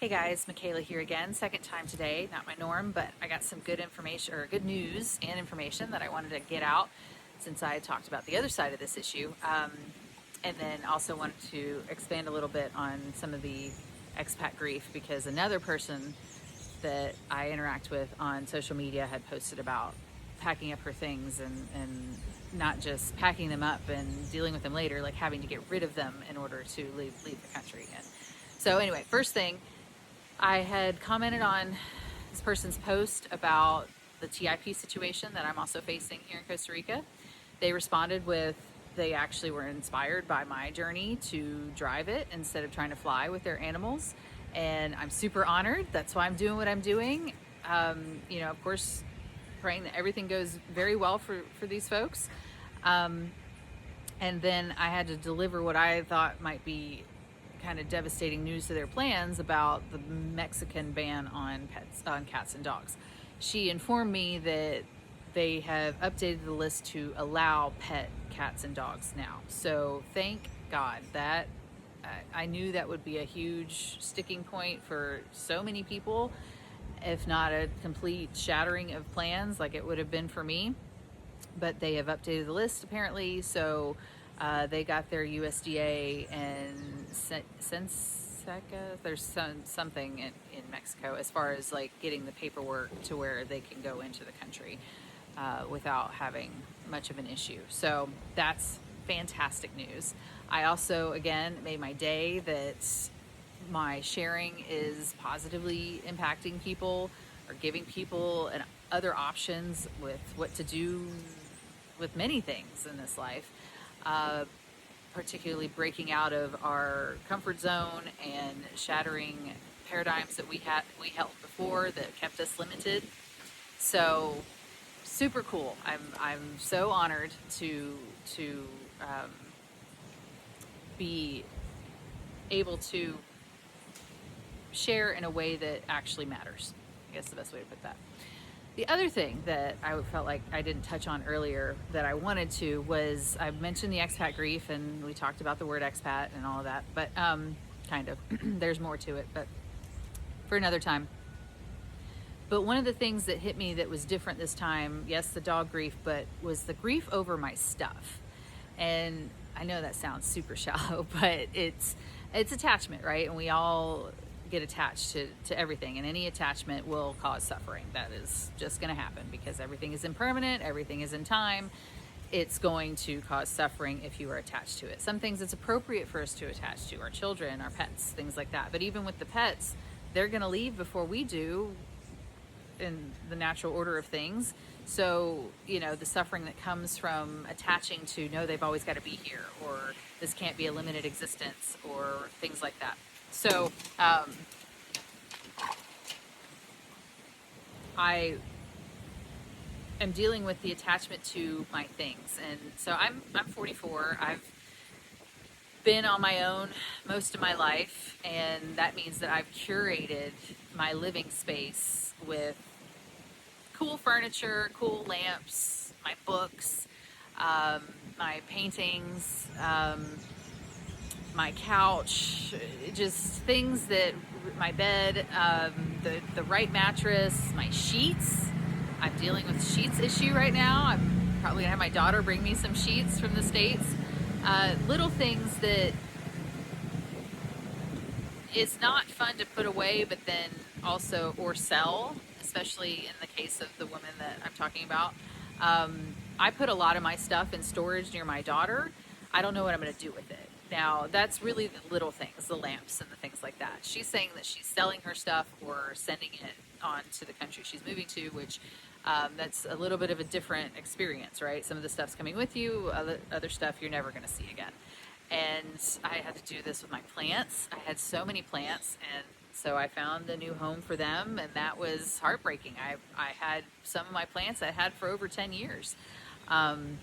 Hey guys, Michaela here again. Second time today, not my norm, but I got some good information or good news and information that I wanted to get out since I talked about the other side of this issue. And then also wanted to expand a little bit on some of the expat grief because another person that I interact with on social media had posted about packing up her things and not just packing them up and dealing with them later, like having to get rid of them in order to leave the country. And so anyway, first thing, I had commented on this person's post about the TIP situation that I'm also facing here in Costa Rica. They responded with they actually were inspired by my journey to drive it instead of trying to fly with their animals. And I'm super honored. That's why I'm doing what I'm doing. Of course, praying that everything goes very well for these folks. And then I had to deliver what I thought might be kind of devastating news to their plans about the Mexican ban on cats and dogs. She informed me that they have updated the list to allow pet cats and dogs now. So thank God that I knew that would be a huge sticking point for so many people, if not a complete shattering of plans like it would have been for me. But they have updated the list apparently, so they got their USDA and Senseca. There's something in Mexico as far as like getting the paperwork to where they can go into the country without having much of an issue. So that's fantastic news. I also, again, made my day that my sharing is positively impacting people or giving people other options with what to do with many things in this life, particularly breaking out of our comfort zone and shattering paradigms that we held before that kept us limited. So super cool. I'm so honored to be able to share in a way that actually matters. I guess the best way to put that. The other thing that I felt like I didn't touch on earlier that I wanted to was I mentioned the expat grief and we talked about the word expat and all of that, but kind of there's more to it, but for another time. But one of the things that hit me that was different this time, yes, the dog grief, but was the grief over my stuff. And I know that sounds super shallow, but it's attachment, right? And we all get attached to everything, and any attachment will cause suffering. That is just going to happen because everything is impermanent, everything is in time. It's going to cause suffering if you are attached to it. Some things it's appropriate for us to attach to, our children, our pets, things like that. But even with the pets, they're going to leave before we do in the natural order of things. So, the suffering that comes from attaching to, no, they've always got to be here, or this can't be a limited existence, or things like that. So, I am dealing with the attachment to my things. And so I'm 44. I've been on my own most of my life, and that means that I've curated my living space with cool furniture, cool lamps, my books, my paintings, my couch, just things that, my bed, the right mattress, my sheets. I'm dealing with sheets issue right now. I'm probably gonna have my daughter bring me some sheets from the States. Little things that is not fun to put away, but then also, or sell, especially in the case of the woman that I'm talking about. I put a lot of my stuff in storage near my daughter. I don't know what I'm going to do with it. Now, that's really the little things, the lamps and the things like that. She's saying that she's selling her stuff or sending it on to the country she's moving to, which that's a little bit of a different experience, right? Some of the stuff's coming with you, other stuff you're never going to see again. And I had to do this with my plants. I had so many plants, and so I found a new home for them, and that was heartbreaking. I had some of my plants I had for over 10 years. And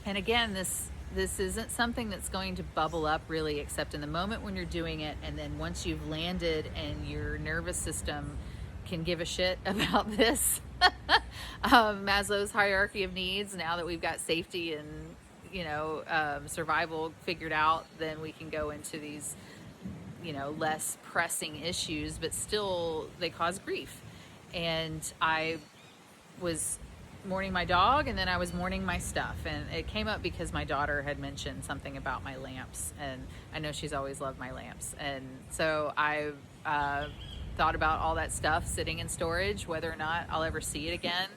again, this isn't something that's going to bubble up really, except in the moment when you're doing it, and then once you've landed and your nervous system can give a shit about this. Maslow's hierarchy of needs, now that we've got safety and survival figured out, then we can go into these less pressing issues, but still they cause grief. And I was mourning my dog, and then I was mourning my stuff, and it came up because my daughter had mentioned something about my lamps, and I know she's always loved my lamps, and so I thought about all that stuff sitting in storage, whether or not I'll ever see it again,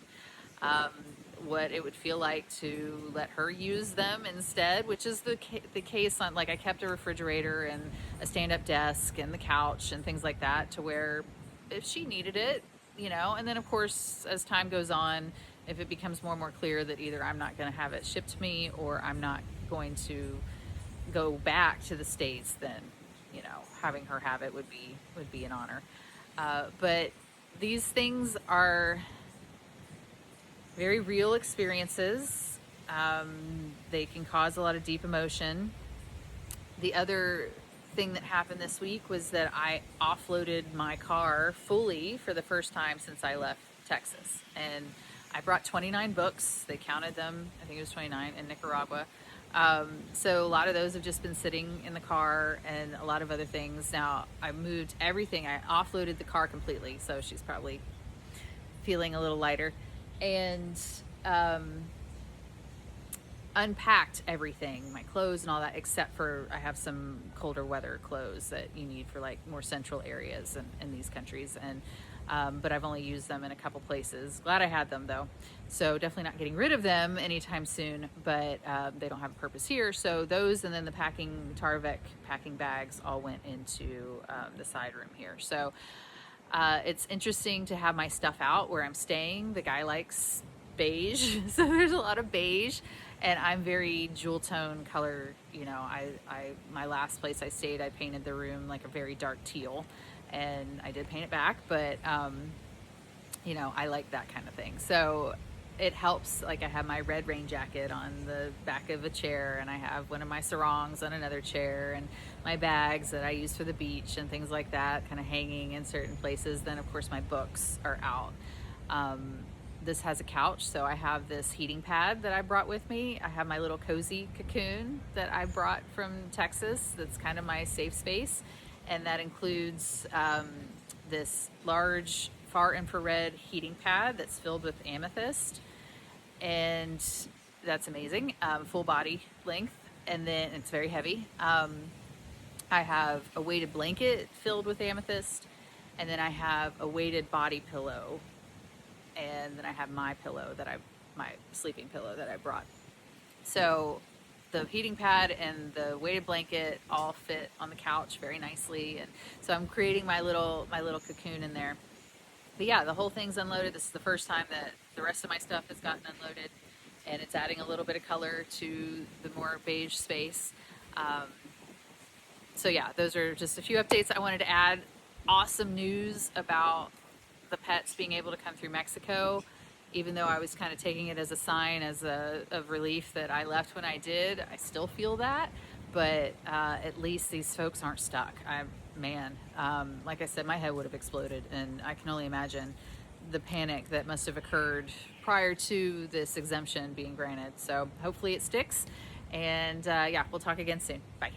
what it would feel like to let her use them instead, which is the case on, like, I kept a refrigerator and a stand-up desk and the couch and things like that, to where if she needed it, and then of course as time goes on, if it becomes more and more clear that either I'm not going to have it shipped to me or I'm not going to go back to the States, then having her have it would be an honor. But these things are very real experiences. They can cause a lot of deep emotion. The other thing that happened this week was that I offloaded my car fully for the first time since I left Texas. And I brought 29 books. They counted them, I think it was 29, in Nicaragua. So a lot of those have just been sitting in the car, and a lot of other things. Now, I moved everything. I offloaded the car completely, so she's probably feeling a little lighter. And unpacked everything, my clothes and all that, except for I have some colder weather clothes that you need for like more central areas in these countries, and but I've only used them in a couple places. Glad I had them though, so definitely not getting rid of them anytime soon, but they don't have a purpose here, so those, and then the Tarvec packing bags all went into the side room here. So it's interesting to have my stuff out where I'm staying. The guy likes beige, so there's a lot of beige, and I'm very jewel tone color. My last place I stayed, I painted the room like a very dark teal, and I did paint it back, but I like that kind of thing. So it helps. Like, I have my red rain jacket on the back of a chair, and I have one of my sarongs on another chair, and my bags that I use for the beach and things like that kind of hanging in certain places. Then of course my books are out. This has a couch, so I have this heating pad that I brought with me. I have my little cozy cocoon that I brought from Texas that's kind of my safe space, and that includes this large far infrared heating pad that's filled with amethyst, and that's amazing, full body length, and then it's very heavy. I have a weighted blanket filled with amethyst, and then I have a weighted body pillow, and then I have my sleeping pillow that I brought. So the heating pad and the weighted blanket all fit on the couch very nicely, and so I'm creating my little cocoon in there. But yeah, the whole thing's unloaded. This is the first time that the rest of my stuff has gotten unloaded, and it's adding a little bit of color to the more beige space. So yeah, those are just a few updates I wanted to add. Awesome news about the pets being able to come through Mexico, even though I was kind of taking it as a sign of relief that I left when I did. I still feel that, but at least these folks aren't stuck. Like I said, my head would have exploded, and I can only imagine the panic that must have occurred prior to this exemption being granted. So hopefully it sticks, and yeah, we'll talk again soon. Bye.